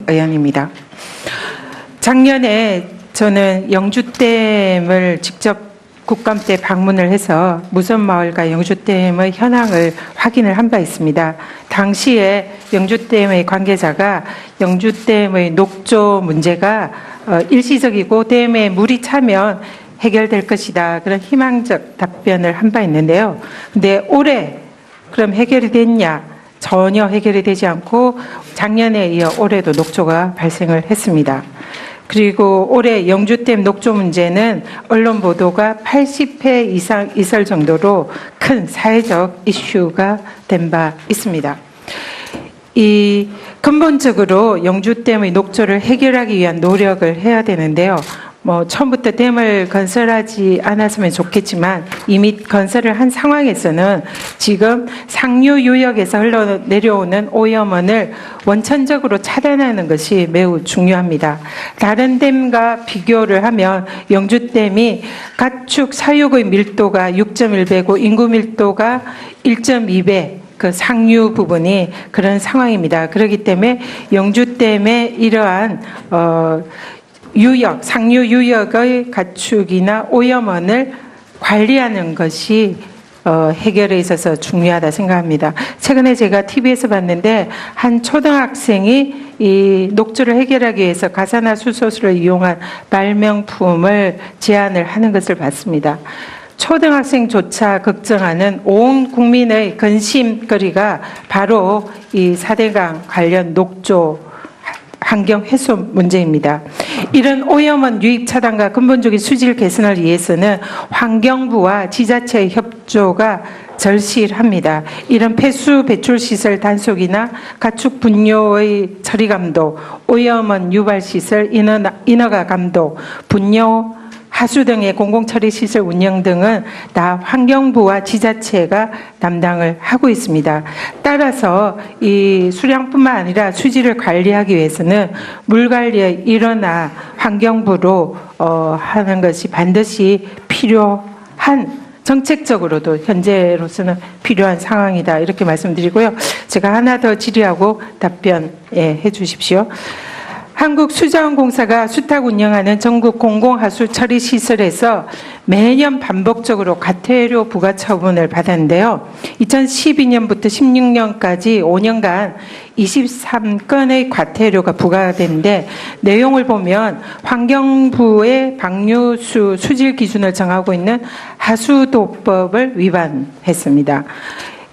의원입니다. 작년에 저는 영주댐을 직접 국감 때 방문을 해서 무선마을과 영주댐의 현황을 확인을 한 바 있습니다. 당시에 영주댐의 관계자가 영주댐의 녹조 문제가 일시적이고 댐에 물이 차면 해결될 것이다, 그런 희망적 답변을 한 바 있는데요. 근데 올해 그럼 해결이 됐냐? 전혀 해결이 되지 않고 작년에 이어 올해도 녹조가 발생을 했습니다. 그리고 올해 영주댐 녹조 문제는 언론 보도가 80회 이상 있을 정도로 큰 사회적 이슈가 된 바 있습니다. 이 근본적으로 영주댐의 녹조를 해결하기 위한 노력을 해야 되는데요. 처음부터 댐을 건설하지 않았으면 좋겠지만 이미 건설을 한 상황에서는 지금 상류 유역에서 흘러내려오는 오염원을 원천적으로 차단하는 것이 매우 중요합니다. 다른 댐과 비교를 하면 영주댐이 가축 사육의 밀도가 6.1배고 인구 밀도가 1.2배, 그 상류 부분이 그런 상황입니다. 그렇기 때문에 영주댐의 이러한 유역, 상류 유역의 가축이나 오염원을 관리하는 것이 해결에 있어서 중요하다 생각합니다. 최근에 제가 TV에서 봤는데 한 초등학생이 이 녹조를 해결하기 위해서 가사나 수소수를 이용한 발명품을 제안을 하는 것을 봤습니다. 초등학생조차 걱정하는 온 국민의 관심거리가 바로 이 4대강 관련 녹조 환경 훼손 문제입니다. 이런 오염원 유입 차단과 근본적인 수질 개선을 위해서는 환경부와 지자체의 협조가 절실합니다. 이런 폐수 배출 시설 단속이나 가축 분뇨의 처리 감독, 오염원 유발 시설 인허가 감독, 분뇨 하수 등의 공공처리시설 운영 등은 다 환경부와 지자체가 담당을 하고 있습니다. 따라서 이 수량뿐만 아니라 수질을 관리하기 위해서는 물관리의 일원화 환경부로 하는 것이 반드시 필요한, 정책적으로도 현재로서는 필요한 상황이다, 이렇게 말씀드리고요. 제가 하나 더 질의하고 답변해 주십시오. 한국수자원공사가 수탁 운영하는 전국 공공하수 처리 시설에서 매년 반복적으로 과태료 부과 처분을 받았는데요. 2012년부터 16년까지 5년간 23건의 과태료가 부과되는데, 내용을 보면 환경부의 방류수 수질 기준을 정하고 있는 하수도법을 위반했습니다.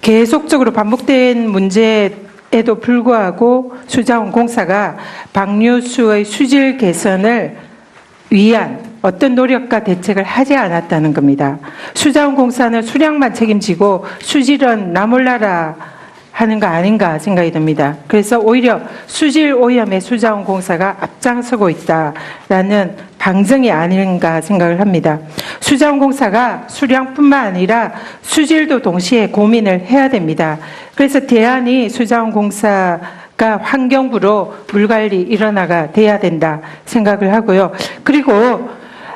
계속적으로 반복된 문제에도 불구하고 수자원공사가 방류수의 수질 개선을 위한 어떤 노력과 대책을 하지 않았다는 겁니다. 수자원공사는 수량만 책임지고 수질은 나 몰라라 하는 거 아닌가 생각이 듭니다. 그래서 오히려 수질 오염에 수자원공사가 앞장서고 있다라는 방증이 아닌가 생각을 합니다. 수자원공사가 수량뿐만 아니라 수질도 동시에 고민을 해야 됩니다. 그래서 대안이 수자원공사가 환경부로 물관리 일원화가 돼야 된다 생각을 하고요. 그리고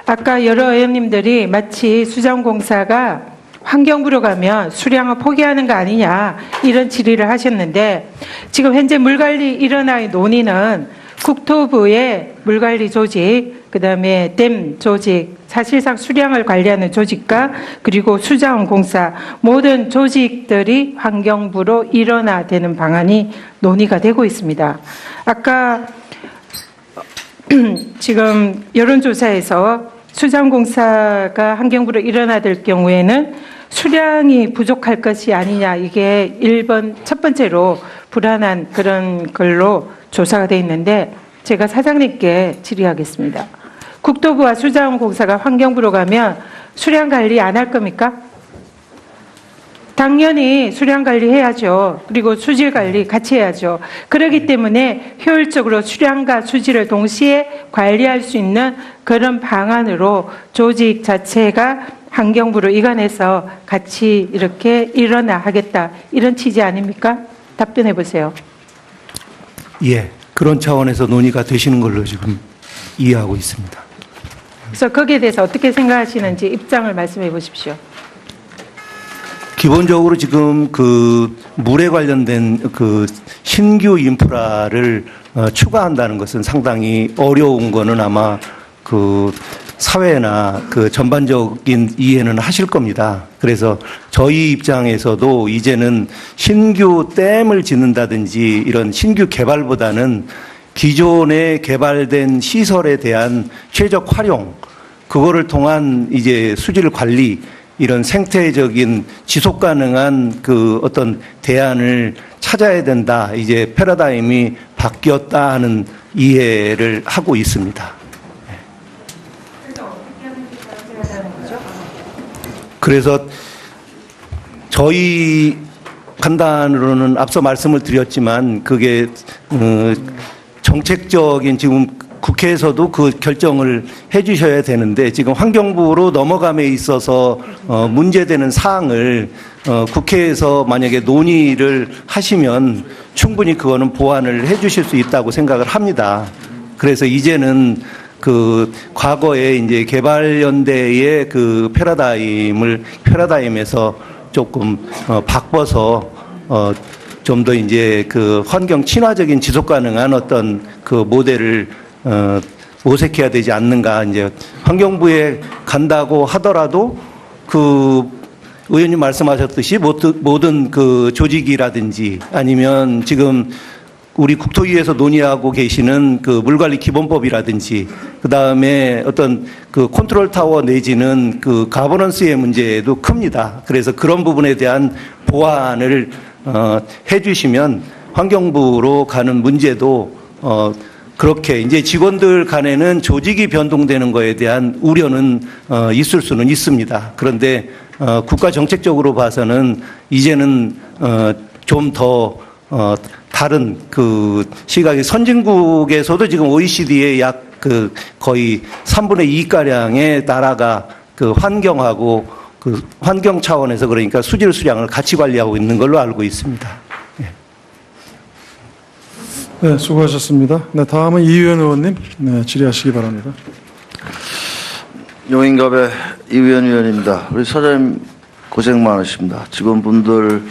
아까 여러 의원님들이 마치 수자원공사가 환경부로 가면 수량을 포기하는 거 아니냐, 이런 질의를 하셨는데, 지금 현재 물관리 일원화의 논의는 국토부의 물관리 조직, 그다음에 댐 조직, 사실상 수량을 관리하는 조직과 그리고 수자원공사 모든 조직들이 환경부로 일원화되는 방안이 논의가 되고 있습니다. 아까 지금 여론조사에서 수자원공사가 환경부로 일원화될 경우에는 수량이 부족할 것이 아니냐, 이게 1번 첫 번째로 불안한 그런 걸로 조사가 되어 있는데, 제가 사장님께 질의하겠습니다. 국토부와 수자원공사가 환경부로 가면 수량 관리 안 할 겁니까? 당연히 수량 관리 해야죠. 그리고 수질 관리 같이 해야죠. 그렇기 때문에 효율적으로 수량과 수질을 동시에 관리할 수 있는 그런 방안으로 조직 자체가 환경부로 이관해서 같이 이렇게 일원화하겠다, 이런 취지 아닙니까? 답변해 보세요. 예, 그런 차원에서 논의가 되시는 걸로 지금 이해하고 있습니다. 그래서 거기에 대해서 어떻게 생각하시는지 입장을 말씀해 보십시오. 기본적으로 지금 그 물에 관련된 그 신규 인프라를 추가한다는 것은 상당히 어려운 거는 아마 그 사회나 그 전반적인 이해는 하실 겁니다. 그래서 저희 입장에서도 이제는 신규 댐을 짓는다든지 이런 신규 개발보다는 기존에 개발된 시설에 대한 최적 활용, 그거를 통한 이제 수질 관리, 이런 생태적인 지속 가능한 그 어떤 대안을 찾아야 된다. 이제 패러다임이 바뀌었다 하는 이해를 하고 있습니다. 그래서 저희 판단으로는 앞서 말씀을 드렸지만 그게 정책적인 지금 국회에서도 그 결정을 해 주셔야 되는데 지금 환경부로 넘어감에 있어서 문제되는 사항을 국회에서 만약에 논의를 하시면 충분히 그거는 보완을 해 주실 수 있다고 생각을 합니다. 그래서 이제는 그 과거에 이제 개발연대의 그 패러다임에서 조금 바꿔서 좀 더 이제 그 환경 친화적인 지속 가능한 어떤 그 모델을 모색해야 되지 않는가. 이제 환경부에 간다고 하더라도 그 의원님 말씀하셨듯이 모든 그 조직이라든지 아니면 지금 우리 국토위에서 논의하고 계시는 그 물관리 기본법이라든지 그 다음에 어떤 그 컨트롤 타워 내지는 그 가버넌스의 문제도 큽니다. 그래서 그런 부분에 대한 보완을 해 주시면 환경부로 가는 문제도 그렇게 이제 직원들 간에는 조직이 변동되는 거에 대한 우려는 있을 수는 있습니다. 그런데 국가 정책적으로 봐서는 이제는 좀 더 다른 그 시각의 선진국에서도 지금 OECD의 약 그 거의 3분의 2 가량의 나라가 그 환경하고 그 환경 차원에서 그러니까 수질 수량을 같이 관리하고 있는 걸로 알고 있습니다. 네, 수고하셨습니다. 네, 다음은 이의원 의원님 질의하시기 바랍니다. 용인갑의 이의원 의원입니다. 우리 사장님 고생 많으십니다. 직원분들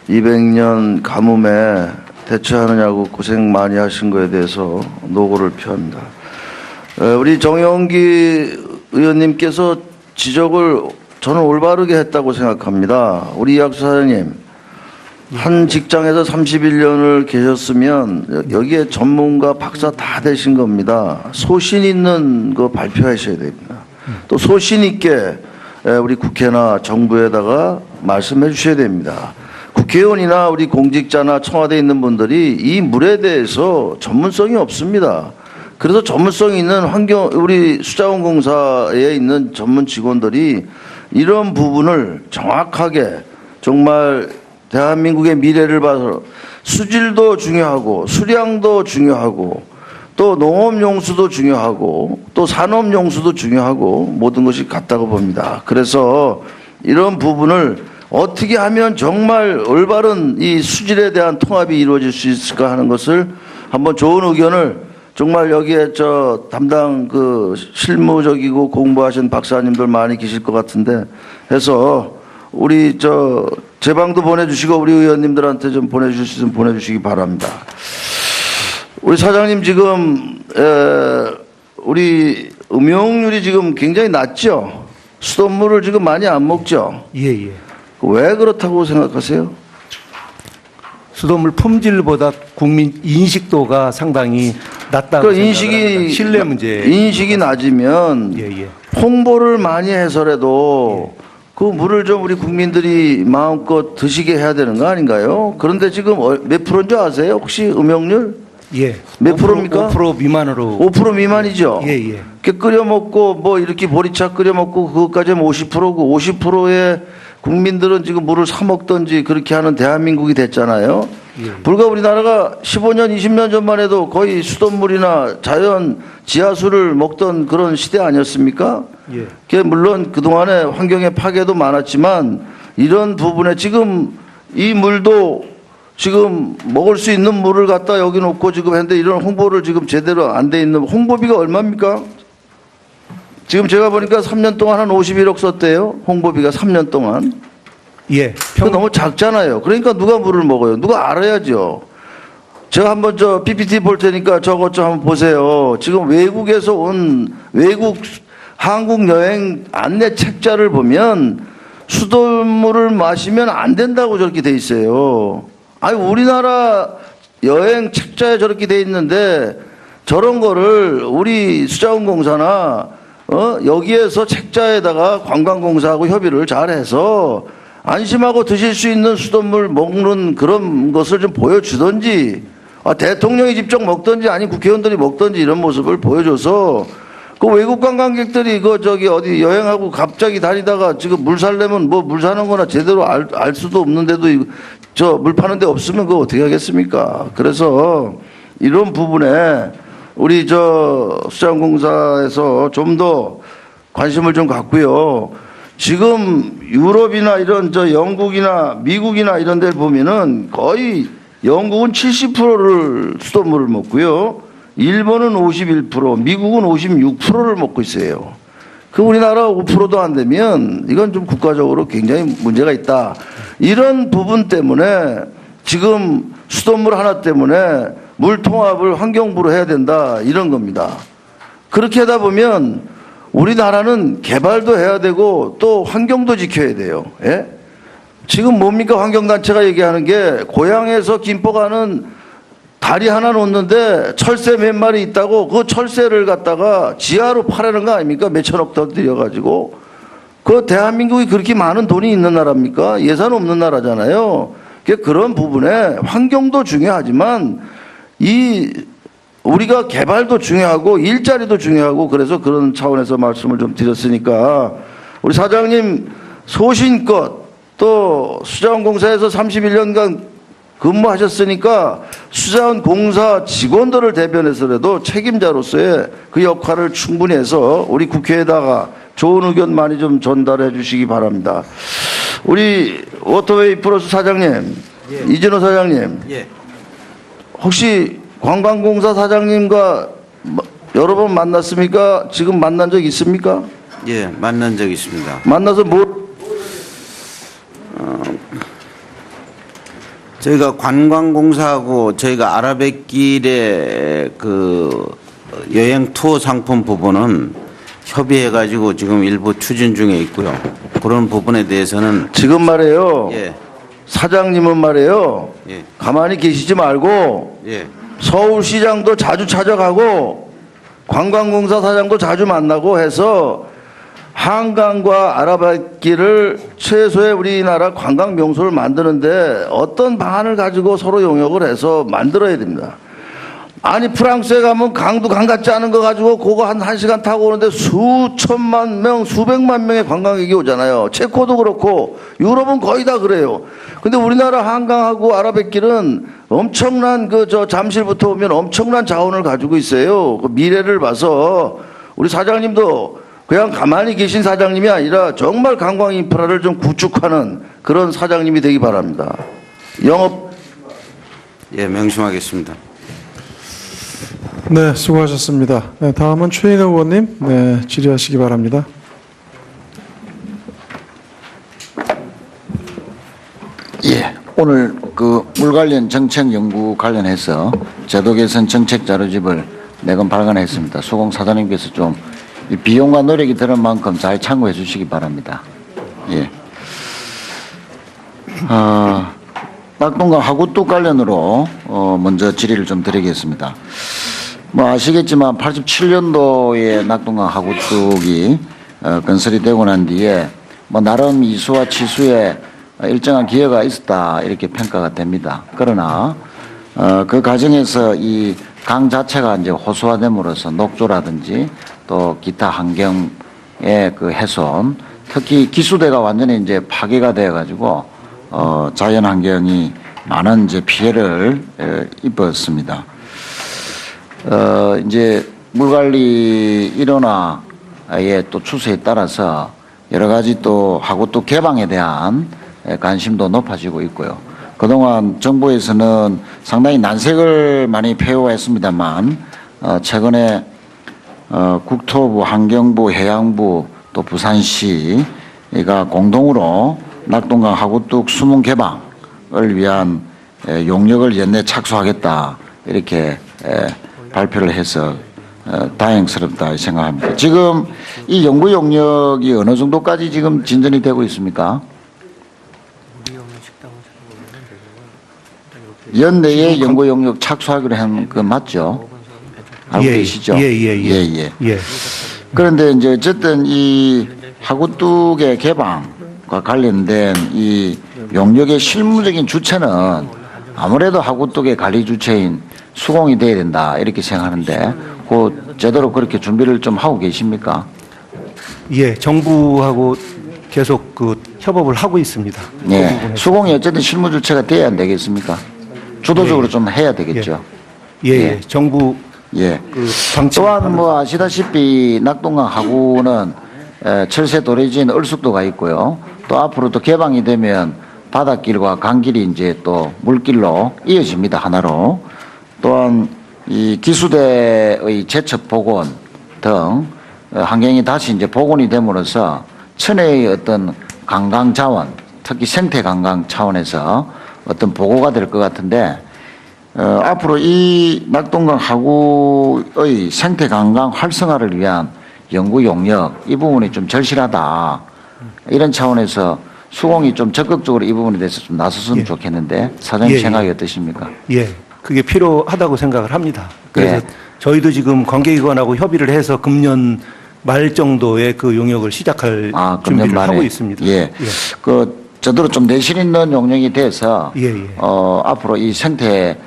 200년 가뭄에 대처하느냐고 고생 많이 하신 거에 대해서 노고를 표합니다. 우리 정영기 의원님께서 지적을 저는 올바르게 했다고 생각합니다. 우리 이학수 사장님, 한 직장에서 31년을 계셨으면 여기에 전문가 박사 다 되신 겁니다. 소신 있는 거 발표하셔야 됩니다. 또 소신 있게 우리 국회나 정부에다가 말씀해 주셔야 됩니다. 국회의원이나 우리 공직자나 청와대에 있는 분들이 이 물에 대해서 전문성이 없습니다. 그래서 전문성이 있는 우리 수자원공사에 있는 전문 직원들이 이런 부분을 정확하게 정말 대한민국의 미래를 봐서 수질도 중요하고 수량도 중요하고 또 농업용수도 중요하고 또 산업용수도 중요하고 모든 것이 같다고 봅니다. 그래서 이런 부분을 어떻게 하면 정말 올바른 이 수질에 대한 통합이 이루어질 수 있을까 하는 것을 한번 좋은 의견을 정말 여기에 담당 그 실무적이고 공부하신 박사님들 많이 계실 것 같은데 해서 우리 제 방도 보내주시고 우리 의원님들한테 좀 보내주실 수 있으면 보내주시기 바랍니다. 우리 사장님 지금 우리 음용률이 지금 굉장히 낮죠? 수돗물을 지금 많이 안 먹죠? 예. 왜 그렇다고 생각하세요? 수돗물 품질보다 국민 인식도가 상당히 낮다고 생각합니다. 신뢰 문제. 인식이 낮으면 홍보를 많이 해서라도 그 물을 좀 우리 국민들이 마음껏 드시게 해야 되는 거 아닌가요? 그런데 지금 몇 프로인 줄 아세요? 혹시 음용률? 예. 몇 프로입니까? 5% 미만으로. 5% 미만이죠? 예. 끓여 먹고 뭐 이렇게 보리차 끓여 먹고 그것까지 하면 50%고 50%의 국민들은 지금 물을 사 먹든지 그렇게 하는 대한민국이 됐잖아요. 예. 불과 우리나라가 15년, 20년 전만 해도 거의 수돗물이나 자연 지하수를 먹던 그런 시대 아니었습니까? 예. 물론 그동안에 환경의 파괴도 많았지만 이런 부분에 지금 이 물도 지금 먹을 수 있는 물을 갖다 여기 놓고 지금 했는데 이런 홍보를 지금 제대로 안 돼 있는 홍보비가 얼마입니까? 지금 제가 보니까 3년 동안 한 51억 썼대요. 홍보비가 3년 동안. 예. 그거 너무 작잖아요. 그러니까 누가 물을 먹어요? 누가 알아야죠. 제가 한번 저 PPT 볼 테니까 저것 좀 한번 보세요. 지금 외국에서 온 외국 한국 여행 안내 책자를 보면 수돗물을 마시면 안 된다고 저렇게 돼 있어요. 아니 우리나라 여행 책자에 저렇게 돼 있는데 저런 거를 우리 수자원공사나 여기에서 책자에다가 관광공사하고 협의를 잘해서 안심하고 드실 수 있는 수돗물 먹는 그런 것을 좀 보여주든지 대통령이 직접 먹든지 아니 국회의원들이 먹든지 이런 모습을 보여줘서 그 외국 관광객들이 그 저기 어디 여행하고 갑자기 다니다가 지금 물 살려면 뭐 물 사는 거나 제대로 알 수도 없는데도 저 물 파는 데 없으면 그거 어떻게 하겠습니까? 그래서 이런 부분에 우리 저 수자원공사에서 좀 더 관심을 좀 갖고요. 지금 유럽이나 이런 저 영국이나 미국이나 이런 데를 보면은 거의 영국은 70%를 수돗물을 먹고요. 일본은 51%, 미국은 56%를 먹고 있어요. 그 우리나라 5%도 안 되면 이건 좀 국가적으로 굉장히 문제가 있다. 이런 부분 때문에 지금 수돗물 하나 때문에 물 통합을 환경부로 해야 된다. 이런 겁니다. 그렇게 하다 보면 우리나라는 개발도 해야 되고 또 환경도 지켜야 돼요. 예? 지금 뭡니까 환경단체가 얘기하는 게 고향에서 김포 가는 다리 하나 놓는데 철새 몇 마리 있다고 그 철새를 갖다가 지하로 파라는 거 아닙니까? 몇천억 더 들여가지고. 그 대한민국이 그렇게 많은 돈이 있는 나라입니까? 예산 없는 나라잖아요. 그런 부분에 환경도 중요하지만 우리가 개발도 중요하고 일자리도 중요하고 그래서 그런 차원에서 말씀을 좀 드렸으니까 우리 사장님 소신껏 또 수자원공사에서 31년간 근무하셨으니까 수자원공사 직원들을 대변해서라도 책임자로서의 그 역할을 충분히 해서 우리 국회에다가 좋은 의견 많이 좀 전달해 주시기 바랍니다. 우리 워터웨이 플러스 사장님, 예. 이진호 사장님, 예. 혹시 관광공사 사장님과 여러 번 만났습니까? 지금 만난 적 있습니까? 예, 만난 적 있습니다. 만나서 저희가 관광공사하고 저희가 아라뱃길의 그 여행 투어 상품 부분은 협의해가지고 지금 일부 추진 중에 있고요. 그런 부분에 대해서는 지금 말이에요. 예, 사장님은 말이에요. 예, 가만히 계시지 말고 예, 서울시장도 자주 찾아가고 관광공사 사장도 자주 만나고 해서 한강과 아라뱃길을 최소의 우리나라 관광 명소를 만드는데 어떤 방안을 가지고 서로 용역을 해서 만들어야 됩니다. 아니 프랑스에 가면 강도 강 같지 않은 거 가지고 그거 한 1시간 타고 오는데 수천만 명, 수백만 명의 관광객이 오잖아요. 체코도 그렇고 유럽은 거의 다 그래요. 근데 우리나라 한강하고 아라뱃길은 엄청난 잠실부터 오면 엄청난 자원을 가지고 있어요. 그 미래를 봐서 우리 사장님도 그냥 가만히 계신 사장님이 아니라 정말 관광 인프라를 좀 구축하는 그런 사장님이 되기 바랍니다. 영업. 예, 명심하겠습니다. 네, 수고하셨습니다. 네, 다음은 최인호 의원님, 네, 질의하시기 바랍니다. 예, 오늘 그 물 관련 정책 연구 관련해서 제도 개선 정책 자료집을 내건 발간했습니다. 수공 사장님께서 좀 이 비용과 노력이 드는 만큼 잘 참고해 주시기 바랍니다. 예. 낙동강 하구뚝 관련으로 먼저 질의를 좀 드리겠습니다. 뭐 아시겠지만 87년도에 낙동강 하구뚝이 건설이 되고 난 뒤에 뭐 나름 이수와 치수에 일정한 기여가 있었다 이렇게 평가가 됩니다. 그러나 그 과정에서 이 강 자체가 이제 호수화됨으로써 녹조라든지 또 기타 환경의 그 훼손, 특히 기수대가 완전히 이제 파괴가 되어 가지고 자연 환경이 많은 이제 피해를 입었습니다. 이제 물관리 일원화의 또 추세에 따라서 여러 가지 또 하고 또 개방에 대한 관심도 높아지고 있고요. 그동안 정부에서는 상당히 난색을 많이 표했습니다만 최근에 국토부, 환경부, 해양부 또 부산시가 공동으로 낙동강 하구뚝 수문 개방을 위한 용역을 연내 착수하겠다 이렇게 발표를 해서 다행스럽다 생각합니다. 지금 이 연구 용역이 어느 정도까지 지금 진전이 되고 있습니까? 연내에 연구 용역 착수하기로 한 그 맞죠? 알고 계시죠? 예. 그런데 이제 어쨌든 이 하구뚝의 개방과 관련된 이 용역의 실무적인 주체는 아무래도 하구뚝의 관리 주체인 수공이 돼야 된다 이렇게 생각하는데 그 제대로 그렇게 준비를 좀 하고 계십니까? 예, 정부하고 계속 그 협업을 하고 있습니다. 예, 수공이 어쨌든 실무 주체가 돼야 안 되겠습니까? 주도적으로 좀 해야 되겠죠. 예. 정부 예. 그 방침 또한 뭐 아시다시피 낙동강 하구는 철새 도래지인 얼숙도가 있고요. 또 앞으로 또 개방이 되면 바닷길과 강길이 이제 또 물길로 이어집니다. 하나로. 또한 이 기수대의 제첩 복원 등 환경이 다시 이제 복원이 됨으로써 천혜의 어떤 관광 자원, 특히 생태 관광 차원에서 어떤 보고가 될 것 같은데 앞으로 이 낙동강 하구의 생태 관광 활성화를 위한 연구 용역 이 부분이 좀 절실하다 이런 차원에서 수공이 좀 적극적으로 이 부분에 대해서 좀 나섰으면 좋겠는데 사장님 생각이 어떠십니까? 예, 그게 필요하다고 생각을 합니다. 그래서 저희도 지금 관계기관하고 협의를 해서 금년 말 정도에 그 용역을 시작할 준비를 하고 있습니다. 예. 그 저대로 좀 내실 있는 용역이 돼서 앞으로 이 생태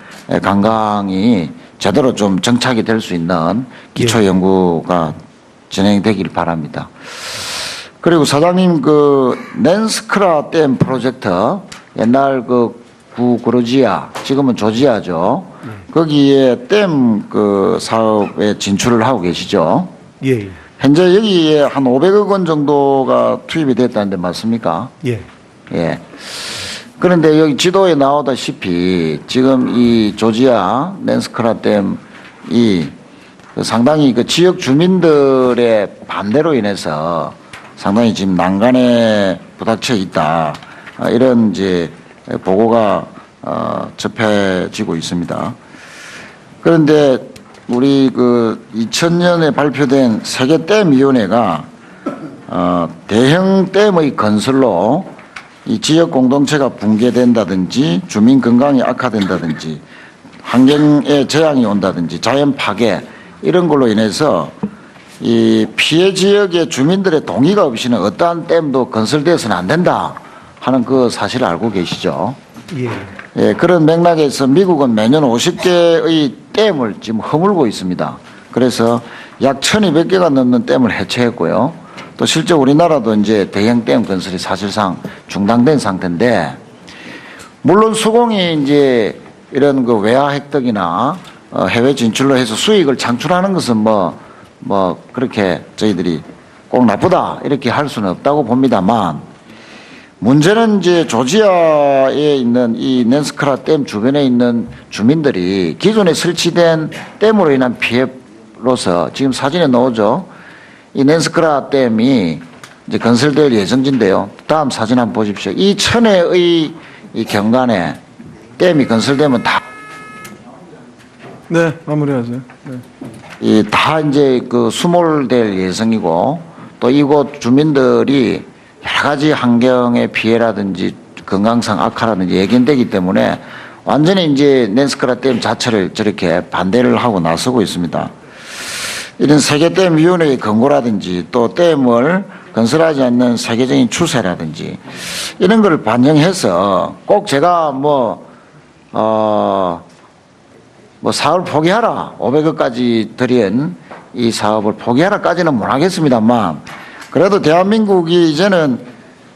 관광이 제대로 좀 정착이 될 수 있는 기초 연구가 진행되길 바랍니다. 그리고 사장님 그 낸스크라 댐 프로젝트 옛날 그 구그로지아 지금은 조지아죠. 거기에 댐 그 사업에 진출을 하고 계시죠. 예. 현재 여기에 한 500억 원 정도가 투입이 됐다는데 맞습니까? 예. 예. 그런데 여기 지도에 나오다시피 지금 이 조지아 낸스크라 댐이 상당히 그 지역 주민들의 반대로 인해서 상당히 지금 난간에 부닥쳐 있다. 이런 이제 보고가 접해지고 있습니다. 그런데 우리 그 2000년에 발표된 세계 댐위원회가 대형 댐의 건설로 이 지역 공동체가 붕괴된다든지 주민 건강이 악화된다든지 환경에 재앙이 온다든지 자연 파괴 이런 걸로 인해서 이 피해 지역의 주민들의 동의가 없이는 어떠한 댐도 건설되어서는 안 된다 하는 그 사실을 알고 계시죠? 예, 그런 맥락에서 미국은 매년 50개의 댐을 지금 허물고 있습니다. 그래서 약 1200개가 넘는 댐을 해체했고요. 또 실제 우리나라도 이제 대형 댐 건설이 사실상 중단된 상태인데, 물론 수공이 이제 이런 그 외화 획득이나 해외 진출로 해서 수익을 창출하는 것은 뭐 그렇게 저희들이 꼭 나쁘다 이렇게 할 수는 없다고 봅니다만, 문제는 이제 조지아에 있는 이 낸스크라 댐 주변에 있는 주민들이 기존에 설치된 댐으로 인한 피해로서 지금 사진에 나오죠. 이 낸스크라 댐이 이제 건설될 예정인데요. 다음 사진 한번 보십시오. 이 천혜의 이 경관에 댐이 건설되면 다 네, 마무리하세요. 네. 다 이제 그 수몰될 예정이고, 또 이곳 주민들이 여러 가지 환경의 피해라든지 건강상 악화라든지 예견되기 때문에 완전히 이제 낸스크라 댐 자체를 저렇게 반대를 하고 나서고 있습니다. 이런 세계댐위원회의 권고라든지 또 댐을 건설하지 않는 세계적인 추세라든지 이런 걸 반영해서 꼭 제가 사업을 포기하라, 500억까지 들인 이 사업을 포기하라까지는 못 하겠습니다만, 그래도 대한민국이 이제는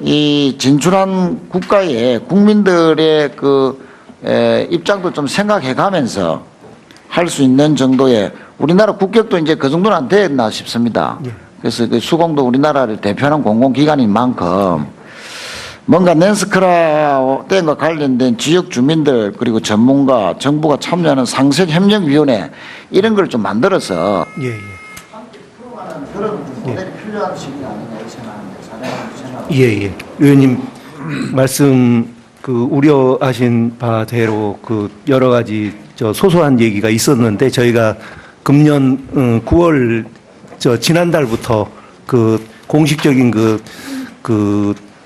이 진출한 국가의 국민들의 그 입장도 좀 생각해 가면서 할 수 있는 정도의, 우리나라 국격도 이제 그 정도는 안 됐나 싶습니다. 그래서 그 수공도 우리나라를 대표하는 공공기관인 만큼 뭔가 낸스크라 댐과 관련된 지역 주민들 그리고 전문가, 정부가 참여하는 상생협력위원회 이런 걸 좀 만들어서 예. 의원님, 말씀 우려하신 바대로 여러 가지 소소한 얘기가 있었는데 저희가 금년 9월 지난달부터 공식적인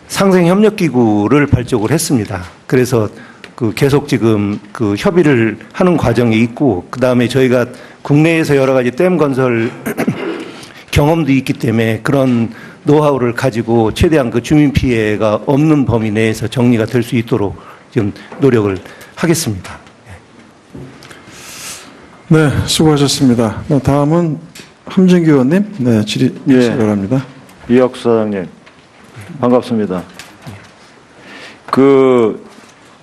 상생협력기구를 발족을 했습니다. 그래서 계속 지금 협의를 하는 과정에 있고, 그 다음에 저희가 국내에서 여러 가지 댐 건설 경험도 있기 때문에 그런 노하우를 가지고 최대한 주민 피해가 없는 범위 내에서 정리가 될 수 있도록 지금 노력을 하겠습니다. 네, 수고하셨습니다. 네, 다음은 함진규 의원님, 네, 질의 바랍니다. 이혁수 사장님, 반갑습니다.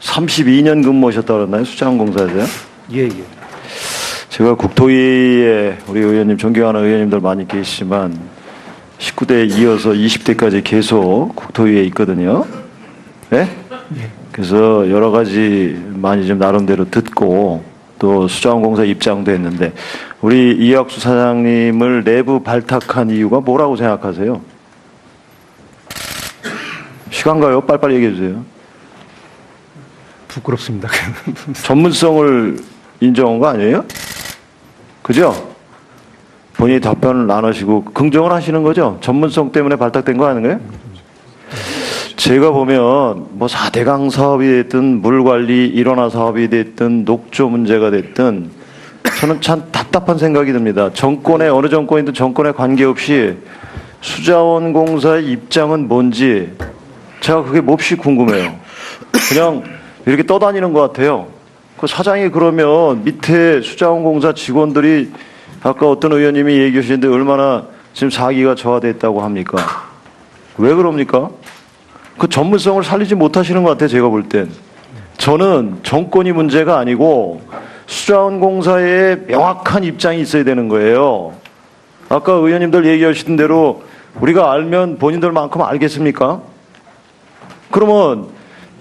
32년 근무하셨다고 그랬나요? 수자원공사에서요? 예. 제가 국토위에 우리 의원님, 존경하는 의원님들 많이 계시지만 19대 이어서 20대까지 계속 국토위에 있거든요. 네? 그래서 여러 가지 많이 좀 나름대로 듣고 또 수자원공사 입장도 했는데 우리 이혁수 사장님을 내부 발탁한 이유가 뭐라고 생각하세요? 시간 가요? 빨리빨리 얘기해 주세요. 부끄럽습니다. 전문성을 인정한 거 아니에요? 그죠? 본인이 답변을 안 하시고 긍정을 하시는 거죠? 전문성 때문에 발탁된 거 아닌가요? 제가 보면 4대강 사업이 됐든 물관리 일원화 사업이 됐든 녹조 문제가 됐든 저는 참 답답한 생각이 듭니다. 정권의 어느 정권이든 정권에 관계없이 수자원공사의 입장은 뭔지 제가 그게 몹시 궁금해요. 그냥 이렇게 떠다니는 것 같아요. 그 사장이 그러면 밑에 수자원공사 직원들이 아까 어떤 의원님이 얘기해 주시는데 얼마나 지금 사기가 저하됐다고 합니까? 왜 그럽니까? 그 전문성을 살리지 못하시는 것 같아요. 제가 볼 땐. 저는 정권이 문제가 아니고 수자원공사에 명확한 입장이 있어야 되는 거예요. 아까 의원님들 얘기하시던 대로 우리가 알면 본인들만큼 알겠습니까? 그러면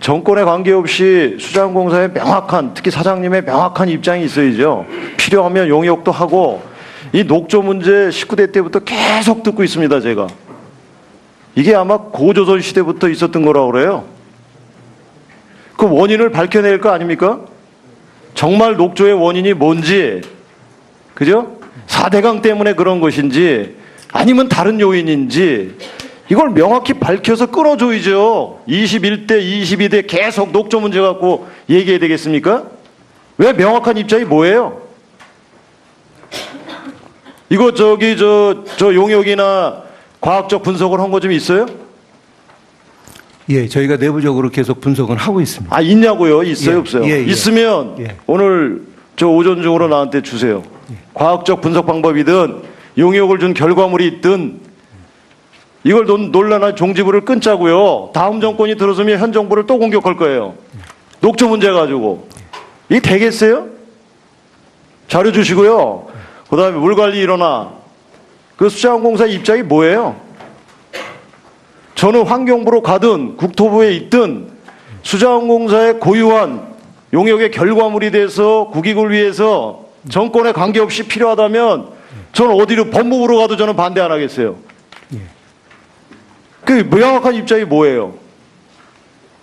정권에 관계없이 수자원공사에 명확한, 특히 사장님의 명확한 입장이 있어야죠. 필요하면 용역도 하고 이 녹조 문제 19대 때부터 계속 듣고 있습니다. 제가. 이게 아마 고조선 시대부터 있었던 거라고 그래요. 그 원인을 밝혀낼 거 아닙니까? 정말 녹조의 원인이 뭔지, 그죠? 4대강 때문에 그런 것인지 아니면 다른 요인인지 이걸 명확히 밝혀서 끊어줘야죠. 21대, 22대 계속 녹조 문제 갖고 얘기해야 되겠습니까? 왜 명확한 입장이 뭐예요? 이거 저 용역이나 과학적 분석을 한 거 좀 있어요? 예, 저희가 내부적으로 계속 분석은 하고 있습니다. 아, 있냐고요? 있어요? 예, 없어요? 예. 있으면 오늘 저 오전 중으로 나한테 주세요. 과학적 분석 방법이든 용역을 준 결과물이 있든 이걸 논란할 종지부를 끊자고요. 다음 정권이 들어서면 현 정부를 또 공격할 거예요. 녹조 문제 가지고. 이게 되겠어요? 자료 주시고요. 그 다음에 물관리 일어나. 그 수자원공사 입장이 뭐예요? 저는 환경부로 가든 국토부에 있든 수자원공사의 고유한 용역의 결과물이 돼서 국익을 위해서 정권에 관계없이 필요하다면 저는 어디로 법무부로 가도 저는 반대 안 하겠어요. 그 명확한 입장이 뭐예요?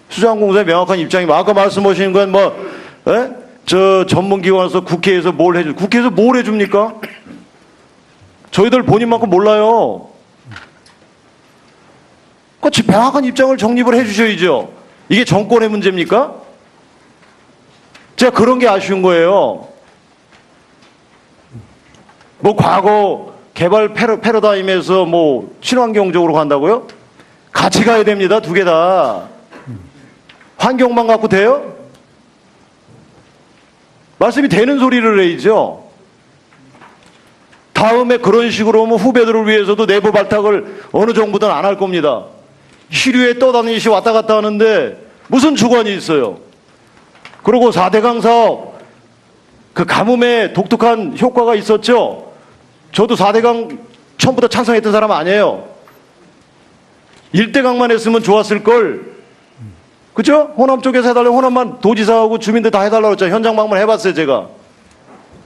수자원공사의 명확한 입장이 아까 말씀하신 건 저 전문기관에서 국회에서 뭘 해줘? 국회에서 뭘 해줍니까? 저희들 본인만큼 몰라요. 그 명확한 입장을 정립을 해주셔야죠. 이게 정권의 문제입니까? 제가 그런 게 아쉬운 거예요. 과거 개발 패러다임에서 친환경적으로 간다고요? 같이 가야 됩니다. 두 개 다. 환경만 갖고 돼요? 말씀이 되는 소리를 해야죠. 다음에 그런 식으로 오면 후배들을 위해서도 내부 발탁을 어느 정부든 안 할 겁니다. 시류에 떠다니시 왔다 갔다 하는데 무슨 주관이 있어요. 그리고 4대강 사업 그 가뭄에 독특한 효과가 있었죠. 저도 4대강 처음부터 찬성했던 사람 아니에요. 1대강만 했으면 좋았을 걸. 그죠? 호남 쪽에서 해달라고 호남만 도지사하고 주민들 다 해달라고 했잖아요. 현장 방문 해봤어요. 제가.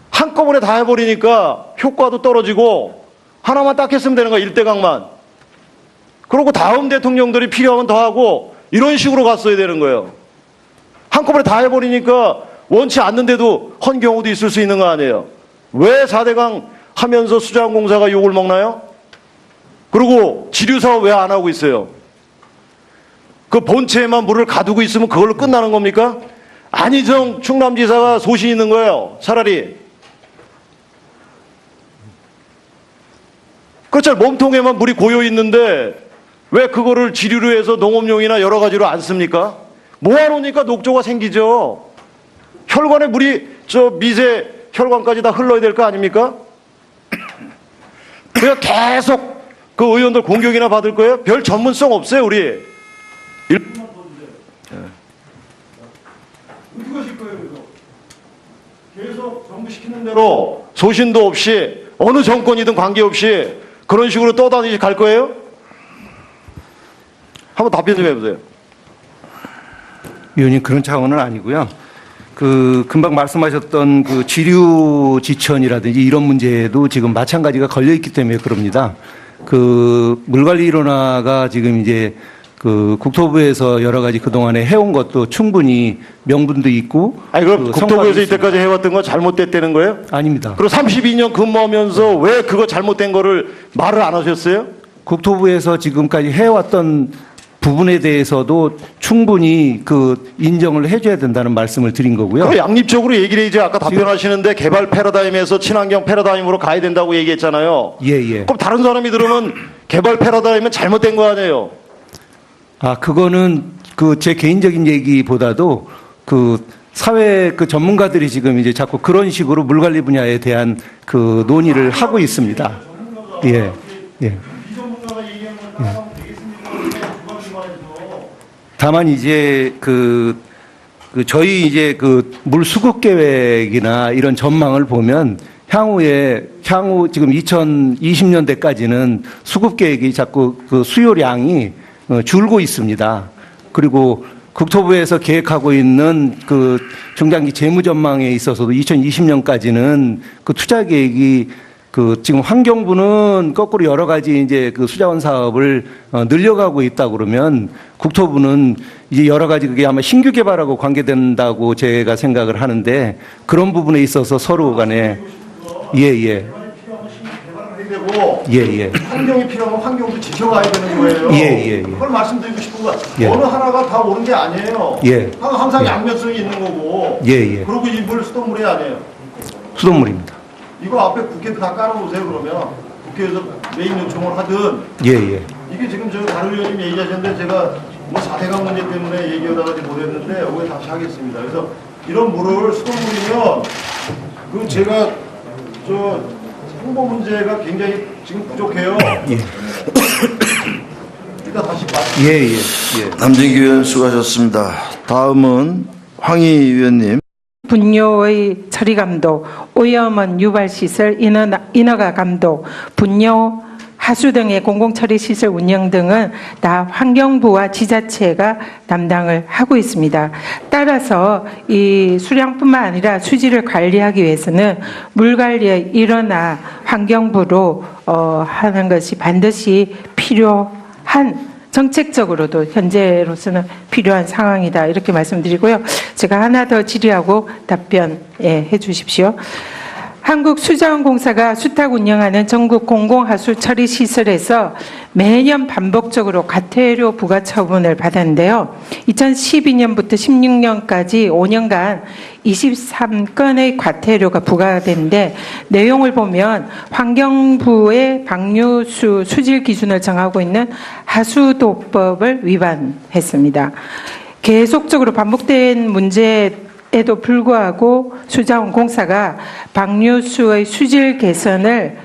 한꺼번에 다 해버리니까 효과도 떨어지고 하나만 딱 했으면 되는 거야. 1대강만. 그리고 다음 대통령들이 필요하면 더 하고 이런 식으로 갔어야 되는 거예요. 한꺼번에 다 해버리니까 원치 않는데도 헌 경우도 있을 수 있는 거 아니에요. 왜 4대강 하면서 수자원공사가 욕을 먹나요? 그리고 지류사업 왜 안 하고 있어요? 그 본체에만 물을 가두고 있으면 그걸로 끝나는 겁니까? 안희정 충남지사가 소신 있는 거예요. 차라리. 그렇죠. 몸통에만 물이 고여 있는데 왜 그거를 지류로 해서 농업용이나 여러 가지로 안 씁니까? 모아놓으니까 녹조가 생기죠. 혈관에 물이 저 미세 혈관까지 다 흘러야 될 거 아닙니까? 그냥 계속 그 의원들 공격이나 받을 거예요? 별 전문성 없어요, 우리. 어떻게 하실 거예요, 그래서? 계속 정부 시키는 대로 소신도 없이 어느 정권이든 관계없이 그런 식으로 떠다니시 갈 거예요? 한번 답변 좀 해보세요. 위원님 그런 차원은 아니고요. 그 금방 말씀하셨던 그 지류 지천이라든지 이런 문제도 지금 마찬가지가 걸려 있기 때문에 그럽니다. 그 물관리 일원화가 지금 이제 그 국토부에서 여러 가지 그동안에 해온 것도 충분히 명분도 있고. 아니 그럼 그 국토부에서 성과도 이때까지 해왔던 건 잘못됐다는 거예요? 아닙니다. 그리고 32년 근무하면서 왜 그거 잘못된 거를 말을 안 하셨어요? 국토부에서 지금까지 해왔던 부분에 대해서도 충분히 그 인정을 해줘야 된다는 말씀을 드린 거고요. 그럼 양립적으로 얘기를 이제 아까 답변하시는데 개발 패러다임에서 친환경 패러다임으로 가야 된다고 얘기했잖아요. 예, 예. 그럼 다른 사람이 들으면 개발 패러다임은 잘못된 거 아니에요? 아, 그거는 그 제 개인적인 얘기보다도 그 사회 그 전문가들이 지금 이제 자꾸 그런 식으로 물관리 분야에 대한 그 논의를 하고 있습니다. 예, 예. 다만 이제 그 저희 이제 그 물 수급 계획이나 이런 전망을 보면 향후 지금 2020년대까지는 수급 계획이 자꾸 그 수요량이 줄고 있습니다. 그리고 국토부에서 계획하고 있는 그 중장기 재무 전망에 있어서도 2020년까지는 그 투자 계획이 그 지금 환경부는 거꾸로 여러 가지 이제 그 수자원 사업을 늘려가고 있다 그러면 국토부는 이제 여러 가지 그게 아마 신규 개발하고 관계된다고 제가 생각을 하는데 그런 부분에 있어서 서로 간에 예예 예예 환경이 필요하면 환경도 지켜가야 되는 거예요. 예. 그걸 말씀드리고 싶은 거야. 예. 어느 하나가 다 옳은 게 아니에요. 예. 항상 예. 양면성이 있는 거고. 예. 그리고 이 물 수돗물이 아니에요. 수돗물입니다. 이거 앞에 국회도 다 깔아놓으세요. 그러면 국회에서 메인 요청을 하든. 예예. 이게 지금 저 다른 의원님 얘기하셨는데 제가 뭐 4대강 문제 때문에 얘기하다가 못했는데 오늘 다시 하겠습니다. 그래서 이런 물을 수돗물이면 그 제가 저 홍보 문제가 굉장히 지금 부족해요. 예. 이따 다시 봐. 예. 남진기 의원 수고하셨습니다. 다음은 황희 의원님. 분뇨의 처리 감독, 오염원 유발 시설 인허가 감독, 분뇨 하수 등의 공공처리 시설 운영 등은 다 환경부와 지자체가 담당을 하고 있습니다. 따라서 이 수량뿐만 아니라 수질을 관리하기 위해서는 물관리의 일원화 환경부로 하는 것이 반드시 필요한 정책적으로도 현재로서는 필요한 상황이다 이렇게 말씀드리고요. 제가 하나 더 질의하고 답변해 주십시오. 한국수자원공사가 수탁 운영하는 전국 공공하수 처리 시설에서 매년 반복적으로 과태료 부과 처분을 받았는데요. 2012년부터 16년까지 5년간 23건의 과태료가 부과되는데 내용을 보면 환경부의 방류수 수질 기준을 정하고 있는 하수도법을 위반했습니다. 계속적으로 반복된 문제에도 불구하고 수자원공사가 방류수의 수질 개선을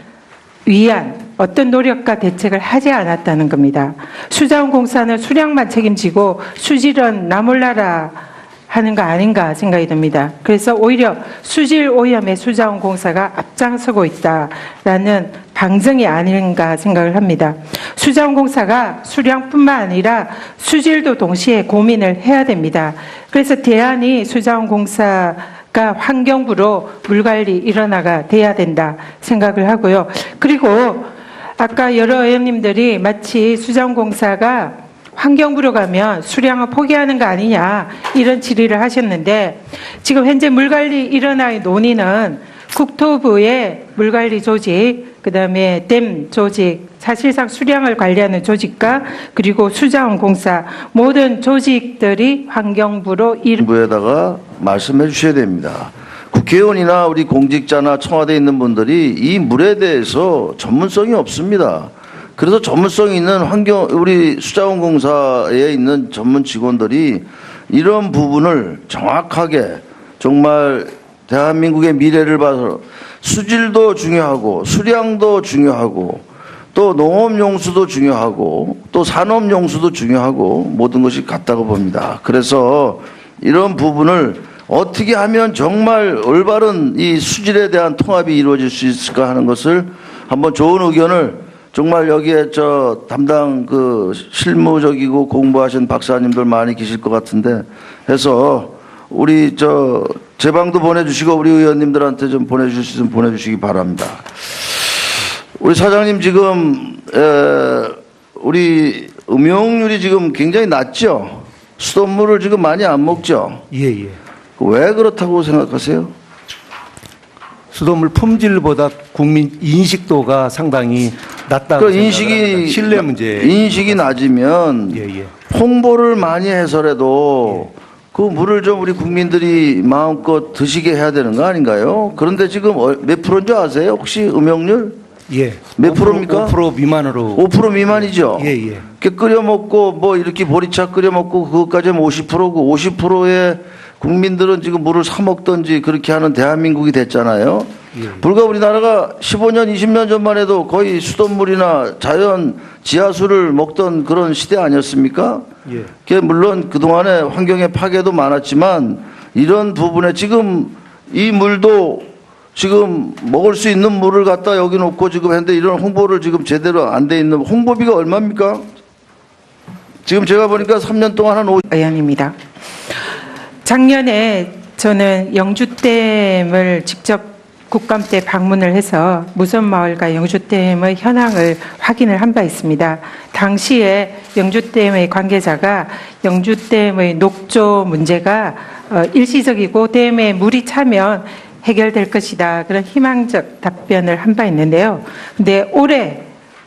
위한 어떤 노력과 대책을 하지 않았다는 겁니다. 수자원공사는 수량만 책임지고 수질은 나 몰라라 하는 거 아닌가 생각이 듭니다. 그래서 오히려 수질 오염에 수자원공사가 앞장서고 있다라는 방증이 아닌가 생각을 합니다. 수자원공사가 수량뿐만 아니라 수질도 동시에 고민을 해야 됩니다. 그래서 대안이 수자원공사가 환경부로 물관리 일원화가 돼야 된다 생각을 하고요. 그리고 아까 여러 의원님들이 마치 수자원공사가 환경부로 가면 수량을 포기하는 거 아니냐 이런 질의를 하셨는데 지금 현재 물관리 일원화의 논의는 국토부의 물관리 조직, 그다음에 댐 조직, 사실상 수량을 관리하는 조직과 그리고 수자원공사 모든 조직들이 환경부로 부에다가 말씀해 주셔야 됩니다. 국회의원이나 우리 공직자나 청와대에 있는 분들이 이 물에 대해서 전문성이 없습니다. 그래서 전문성이 있는 우리 수자원공사에 있는 전문 직원들이 이런 부분을 정확하게 정말 대한민국의 미래를 봐서 수질도 중요하고 수량도 중요하고 또 농업용수도 중요하고 또 산업용수도 중요하고 모든 것이 같다고 봅니다. 그래서 이런 부분을 어떻게 하면 정말 올바른 이 수질에 대한 통합이 이루어질 수 있을까 하는 것을 한번 좋은 의견을 정말 여기에 저 담당 그 실무적이고 공부하신 박사님들 많이 계실 것 같은데 해서 우리 저 제 방도 보내주시고 우리 의원님들한테 좀 보내주실 수 있으면 보내주시기 바랍니다. 우리 사장님 지금 우리 음용률이 지금 굉장히 낮죠? 수돗물을 지금 많이 안 먹죠? 예. 왜 그렇다고 생각하세요? 수돗물 품질보다 국민 인식도가 상당히 낮다고 그 생각합니다. 신뢰 문제. 인식이 낮으면 예. 홍보를 많이 해서라도 그 물을 좀 우리 국민들이 마음껏 드시게 해야 되는 거 아닌가요? 그런데 지금 몇 프로인 줄 아세요? 혹시 음용률? 예. 몇 프로입니까? 5% 미만으로. 5% 미만이죠? 예. 이렇게 끓여 먹고 뭐 이렇게 보리차 끓여 먹고 그것까지 하면 50%고 50%의 국민들은 지금 물을 사 먹던지 그렇게 하는 대한민국이 됐잖아요. 불과 우리나라가 15년, 20년 전만 해도 거의 수돗물이나 자연 지하수를 먹던 그런 시대 아니었습니까? 예. 그게 물론 그동안에 환경의 파괴도 많았지만 이런 부분에 지금 이 물도 지금 먹을 수 있는 물을 갖다 여기 놓고 지금 했는데 이런 홍보를 지금 제대로 안 돼 있는 홍보비가 얼마입니까? 지금 제가 보니까 3년 동안 한 의원입니다. 작년에 저는 영주댐을 직접 국감 때 방문을 해서 무선마을과 영주댐의 현황을 확인을 한 바 있습니다. 당시에 영주댐의 관계자가 영주댐의 녹조 문제가 일시적이고 댐에 물이 차면 해결될 것이다. 그런 희망적 답변을 한 바 있는데요. 근데 올해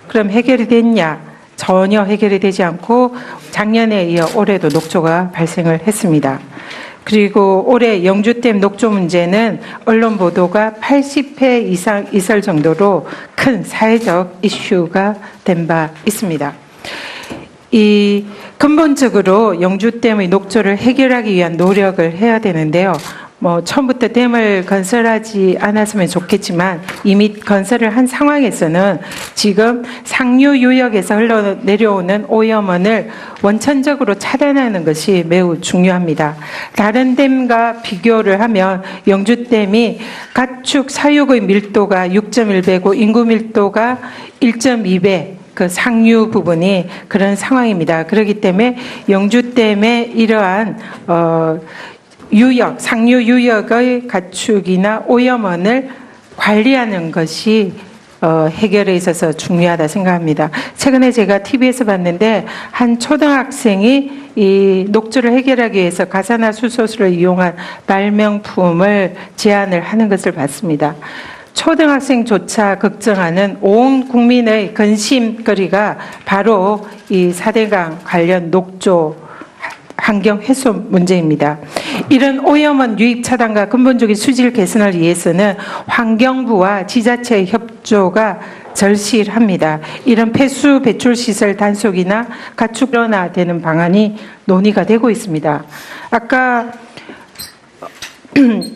그럼 해결이 됐냐? 전혀 해결이 되지 않고 작년에 이어 올해도 녹조가 발생을 했습니다. 그리고 올해 영주댐 녹조 문제는 언론 보도가 80회 이상 있을 정도로 큰 사회적 이슈가 된 바 있습니다. 이 근본적으로 영주댐의 녹조를 해결하기 위한 노력을 해야 되는데요. 처음부터 댐을 건설하지 않았으면 좋겠지만 이미 건설을 한 상황에서는 지금 상류 유역에서 흘러내려오는 오염원을 원천적으로 차단하는 것이 매우 중요합니다. 다른 댐과 비교를 하면 영주댐이 가축 사육의 밀도가 6.1배고 인구 밀도가 1.2배 그 상류 부분이 그런 상황입니다. 그렇기 때문에 영주댐의 이러한 유역, 상류 유역의 가축이나 오염원을 관리하는 것이 해결에 있어서 중요하다 생각합니다. 최근에 제가 TV에서 봤는데 한 초등학생이 이 녹조를 해결하기 위해서 가산화수소수를 이용한 발명품을 제안을 하는 것을 봤습니다. 초등학생조차 걱정하는 온 국민의 관심거리가 바로 이 4대강 관련 녹조 환경 훼손 문제입니다. 이런 오염원 유입 차단과 근본적인 수질 개선을 위해서는 환경부와 지자체의 협조가 절실합니다. 이런 폐수 배출 시설 단속이나 가축변화되는 방안이 논의가 되고 있습니다. 아까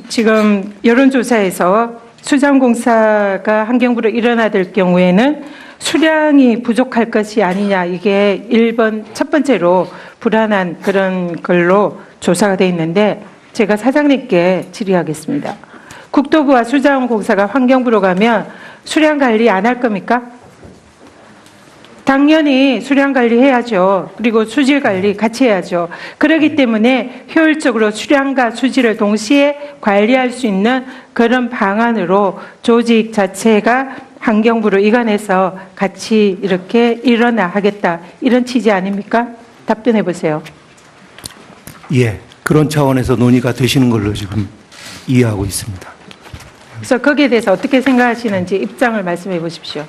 지금 여론조사에서 수자원공사가 환경부로 일원화될 경우에는 수량이 부족할 것이 아니냐, 이게 첫 번째로 불안한 그런 걸로 조사가 되어 있는데 제가 사장님께 질의하겠습니다. 국토부와 수자원공사가 환경부로 가면 수량 관리 안 할 겁니까? 당연히 수량 관리해야죠. 그리고 수질 관리 같이 해야죠. 그렇기 때문에 효율적으로 수량과 수질을 동시에 관리할 수 있는 그런 방안으로 조직 자체가 환경부로 이관해서 같이 이렇게 일어나 하겠다. 이런 취지 아닙니까? 답변해 보세요. 예, 그런 차원에서 논의가 되시는 걸로 지금 이해하고 있습니다. 그래서 거기에 대해서 어떻게 생각하시는지 입장을 말씀해 보십시오.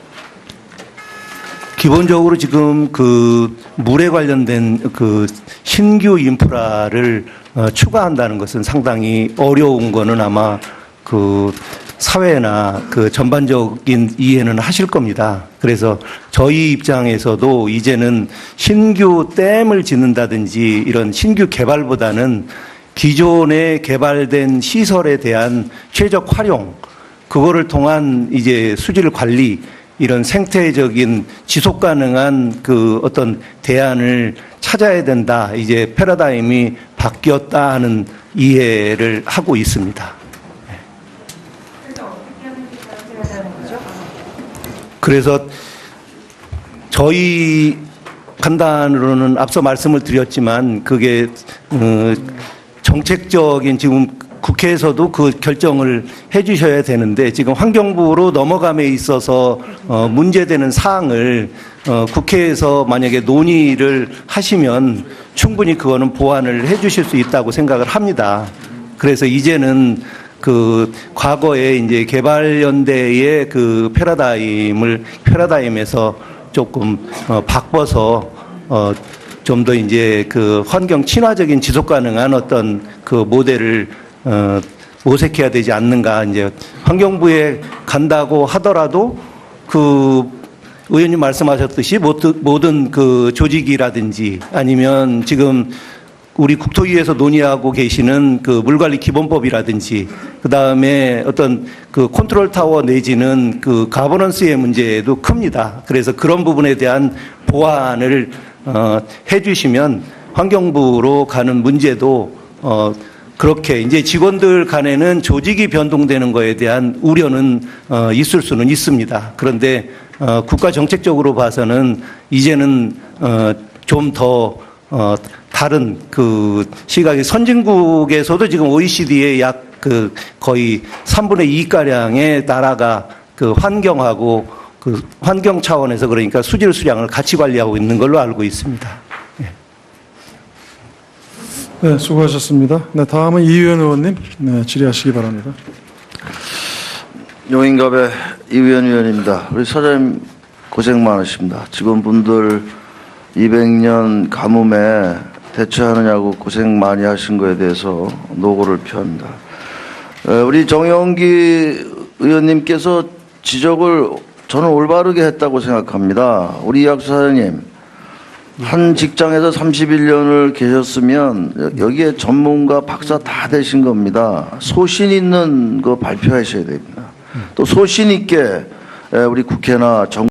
기본적으로 지금 그 물에 관련된 그 신규 인프라를 추가한다는 것은 상당히 어려운 거는 아마 그 사회나 그 전반적인 이해는 하실 겁니다. 그래서 저희 입장에서도 이제는 신규 댐을 짓는다든지 이런 신규 개발보다는 기존에 개발된 시설에 대한 최적 활용, 그거를 통한 이제 수질 관리, 이런 생태적인 지속 가능한 그 어떤 대안을 찾아야 된다. 이제 패러다임이 바뀌었다 하는 이해를 하고 있습니다. 그래서 저희 판단으로는 앞서 말씀을 드렸지만 그게 정책적인 지금 국회에서도 그 결정을 해 주셔야 되는데 지금 환경부로 넘어감에 있어서 문제되는 사항을 국회에서 만약에 논의를 하시면 충분히 그거는 보완을 해 주실 수 있다고 생각을 합니다. 그래서 이제는 그 과거에 이제 개발연대의 그 패러다임에서 조금 바꿔서 좀 더 이제 그 환경 친화적인 지속 가능한 어떤 그 모델을 모색해야 되지 않는가. 이제 환경부에 간다고 하더라도 그 의원님 말씀하셨듯이 모든 그 조직이라든지 아니면 지금 우리 국토위에서 논의하고 계시는 그 물관리 기본법이라든지 그 다음에 어떤 그 컨트롤 타워 내지는 그 가버넌스의 문제도 큽니다. 그래서 그런 부분에 대한 보완을 해주시면 환경부로 가는 문제도 그렇게 이제 직원들 간에는 조직이 변동되는 거에 대한 우려는 있을 수는 있습니다. 그런데 국가 정책적으로 봐서는 이제는 좀 더 다른 그 시각이 선진국에서도 지금 OECD의 약 그 거의 3분의 2 가량의 나라가 그 환경하고 그 환경 차원에서 그러니까 수질 수량을 같이 관리하고 있는 걸로 알고 있습니다. 네, 수고하셨습니다. 네, 다음은 이의원 의원님 네, 질의하시기 바랍니다. 용인갑의 이의원 의원입니다. 우리 사장님 고생 많으십니다. 직원분들 200년 가뭄에 대처하느냐고 고생 많이 하신 거에 대해서 노고를 표합니다. 우리 정영기 의원님께서 지적을 저는 올바르게 했다고 생각합니다. 우리 이학수 사장님, 한 직장에서 31년을 계셨으면 여기에 전문가 박사 다 되신 겁니다. 소신 있는 거 발표하셔야 됩니다. 또 소신 있게 우리 국회나 정부